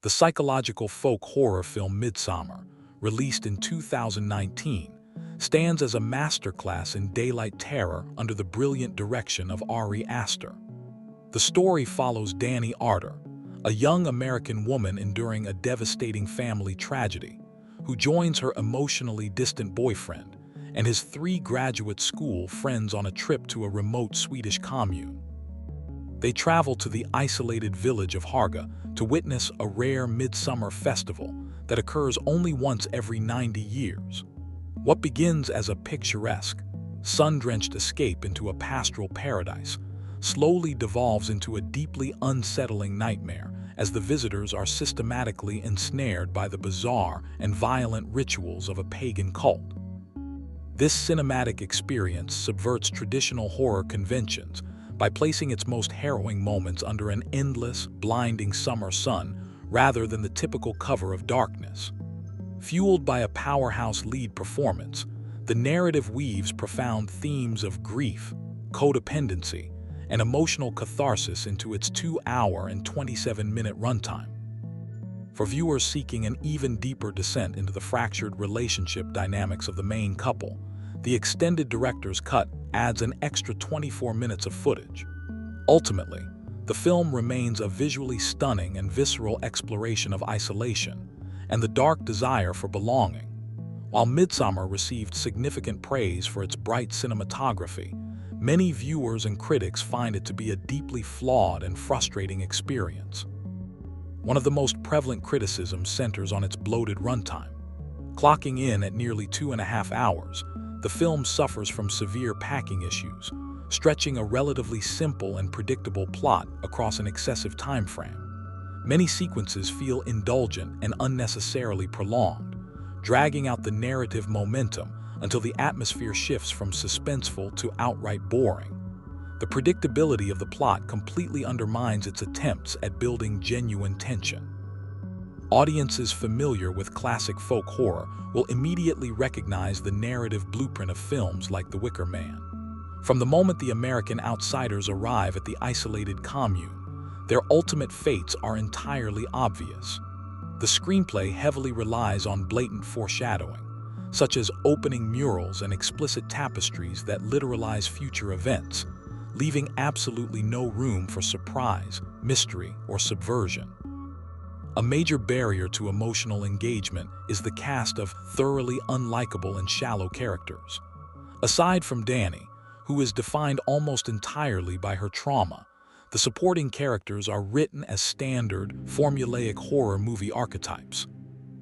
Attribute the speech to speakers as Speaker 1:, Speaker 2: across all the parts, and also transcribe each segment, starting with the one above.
Speaker 1: The psychological folk horror film Midsommar, released in 2019, stands as a masterclass in daylight terror under the brilliant direction of Ari Aster. The story follows Dani Arter, a young American woman enduring a devastating family tragedy, who joins her emotionally distant boyfriend and his three graduate school friends on a trip to a remote Swedish commune. They travel to the isolated village of Harga to witness a rare midsummer festival that occurs only once every 90 years. What begins as a picturesque, sun-drenched escape into a pastoral paradise slowly devolves into a deeply unsettling nightmare as the visitors are systematically ensnared by the bizarre and violent rituals of a pagan cult. This cinematic experience subverts traditional horror conventions by placing its most harrowing moments under an endless, blinding summer sun rather than the typical cover of darkness. Fueled by a powerhouse lead performance, the narrative weaves profound themes of grief, codependency, and emotional catharsis into its 2-hour and 27-minute runtime. For viewers seeking an even deeper descent into the fractured relationship dynamics of the main couple, the extended director's cut adds an extra 24 minutes of footage. Ultimately, the film remains a visually stunning and visceral exploration of isolation and the dark desire for belonging. While Midsommar received significant praise for its bright cinematography, many viewers and critics find it to be a deeply flawed and frustrating experience. One of the most prevalent criticisms centers on its bloated runtime. Clocking in at nearly 2.5 hours, the film suffers from severe packing issues, stretching a relatively simple and predictable plot across an excessive time frame. Many sequences feel indulgent and unnecessarily prolonged, dragging out the narrative momentum until the atmosphere shifts from suspenseful to outright boring. The predictability of the plot completely undermines its attempts at building genuine tension. Audiences familiar with classic folk horror will immediately recognize the narrative blueprint of films like The Wicker Man. From the moment the American outsiders arrive at the isolated commune, their ultimate fates are entirely obvious. The screenplay heavily relies on blatant foreshadowing, such as opening murals and explicit tapestries that literalize future events, leaving absolutely no room for surprise, mystery, or subversion. A major barrier to emotional engagement is the cast of thoroughly unlikable and shallow characters. Aside from Dani, who is defined almost entirely by her trauma, the supporting characters are written as standard, formulaic horror movie archetypes.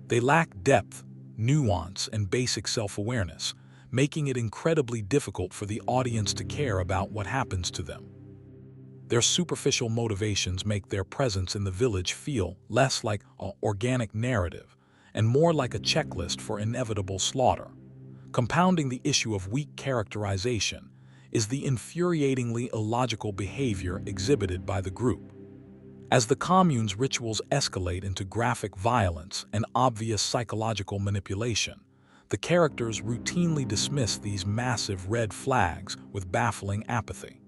Speaker 1: They lack depth, nuance, and basic self-awareness, making it incredibly difficult for the audience to care about what happens to them. Their superficial motivations make their presence in the village feel less like an organic narrative and more like a checklist for inevitable slaughter. Compounding the issue of weak characterization is the infuriatingly illogical behavior exhibited by the group. As the commune's rituals escalate into graphic violence and obvious psychological manipulation, the characters routinely dismiss these massive red flags with baffling apathy.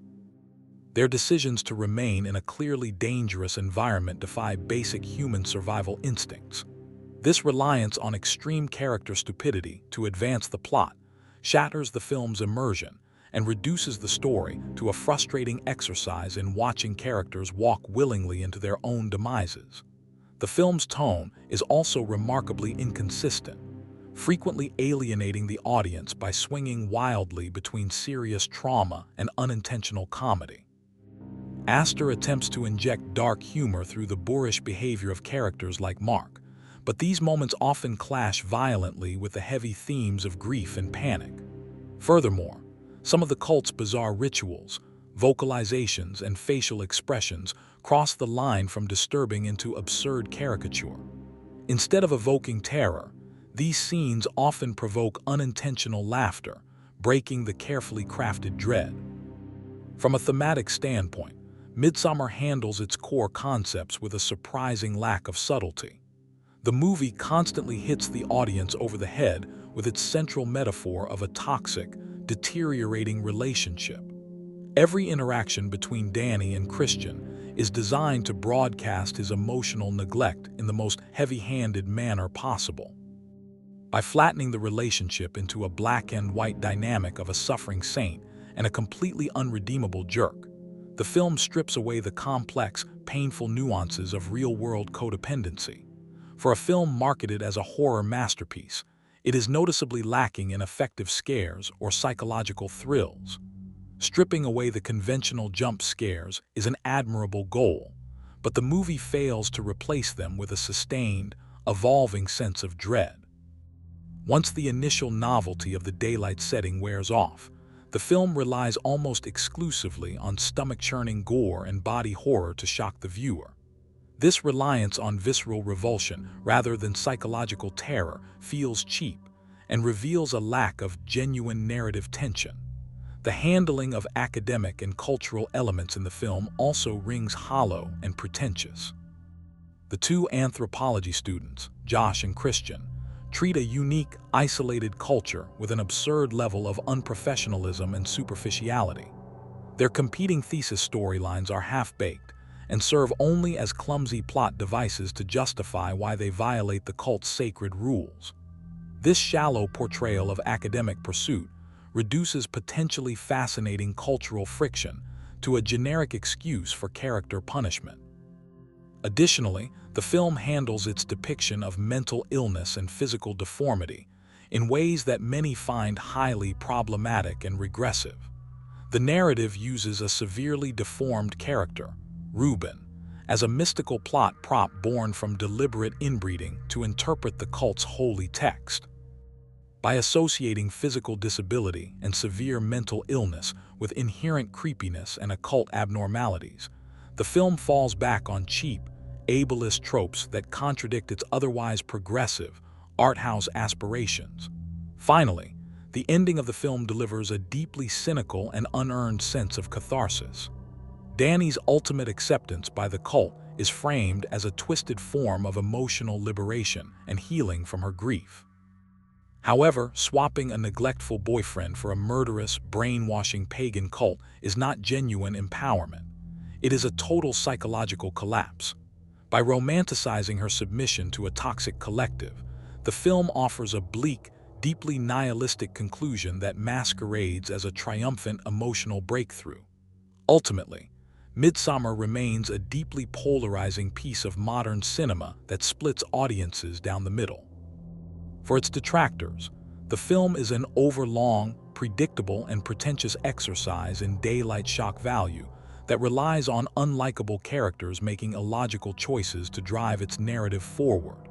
Speaker 1: Their decisions to remain in a clearly dangerous environment defy basic human survival instincts. This reliance on extreme character stupidity to advance the plot shatters the film's immersion and reduces the story to a frustrating exercise in watching characters walk willingly into their own demises. The film's tone is also remarkably inconsistent, frequently alienating the audience by swinging wildly between serious trauma and unintentional comedy. Aster attempts to inject dark humor through the boorish behavior of characters like Mark, but these moments often clash violently with the heavy themes of grief and panic. Furthermore, some of the cult's bizarre rituals, vocalizations, and facial expressions cross the line from disturbing into absurd caricature. Instead of evoking terror, these scenes often provoke unintentional laughter, breaking the carefully crafted dread. From a thematic standpoint, Midsommar handles its core concepts with a surprising lack of subtlety. The movie constantly hits the audience over the head with its central metaphor of a toxic, deteriorating relationship. Every interaction between Dani and Christian is designed to broadcast his emotional neglect in the most heavy-handed manner possible. By flattening the relationship into a black and white dynamic of a suffering saint and a completely unredeemable jerk, the film strips away the complex, painful nuances of real-world codependency. For a film marketed as a horror masterpiece, it is noticeably lacking in effective scares or psychological thrills. Stripping away the conventional jump scares is an admirable goal, but the movie fails to replace them with a sustained, evolving sense of dread. Once the initial novelty of the daylight setting wears off, the film relies almost exclusively on stomach-churning gore and body horror to shock the viewer. This reliance on visceral revulsion rather than psychological terror feels cheap and reveals a lack of genuine narrative tension. The handling of academic and cultural elements in the film also rings hollow and pretentious. The two anthropology students, Josh and Christian, treat a unique, isolated culture with an absurd level of unprofessionalism and superficiality. Their competing thesis storylines are half-baked and serve only as clumsy plot devices to justify why they violate the cult's sacred rules. This shallow portrayal of academic pursuit reduces potentially fascinating cultural friction to a generic excuse for character punishment. Additionally, the film handles its depiction of mental illness and physical deformity in ways that many find highly problematic and regressive. The narrative uses a severely deformed character, Reuben, as a mystical plot prop born from deliberate inbreeding to interpret the cult's holy text. By associating physical disability and severe mental illness with inherent creepiness and occult abnormalities, the film falls back on cheap, ableist tropes that contradict its otherwise progressive, art house aspirations. Finally, the ending of the film delivers a deeply cynical and unearned sense of catharsis. Danny's ultimate acceptance by the cult is framed as a twisted form of emotional liberation and healing from her grief. However, swapping a neglectful boyfriend for a murderous, brainwashing pagan cult is not genuine empowerment. It is a total psychological collapse. By romanticizing her submission to a toxic collective, the film offers a bleak, deeply nihilistic conclusion that masquerades as a triumphant emotional breakthrough. Ultimately, Midsommar remains a deeply polarizing piece of modern cinema that splits audiences down the middle. For its detractors, the film is an overlong, predictable, and pretentious exercise in daylight shock value that relies on unlikable characters making illogical choices to drive its narrative forward.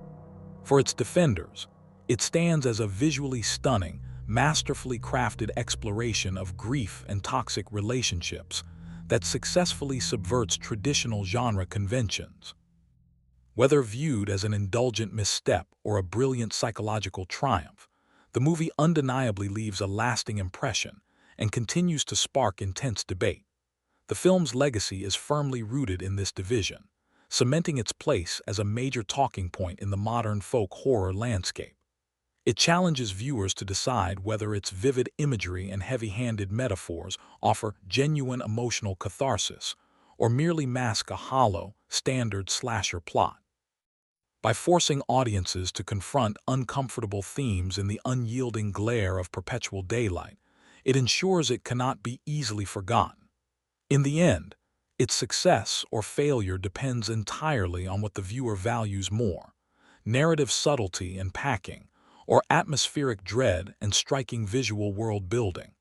Speaker 1: For its defenders, it stands as a visually stunning, masterfully crafted exploration of grief and toxic relationships that successfully subverts traditional genre conventions. Whether viewed as an indulgent misstep or a brilliant psychological triumph, the movie undeniably leaves a lasting impression and continues to spark intense debate. The film's legacy is firmly rooted in this division, cementing its place as a major talking point in the modern folk horror landscape. It challenges viewers to decide whether its vivid imagery and heavy-handed metaphors offer genuine emotional catharsis or merely mask a hollow, standard slasher plot. By forcing audiences to confront uncomfortable themes in the unyielding glare of perpetual daylight, it ensures it cannot be easily forgotten. In the end, its success or failure depends entirely on what the viewer values more: narrative subtlety and packing, or atmospheric dread and striking visual world building.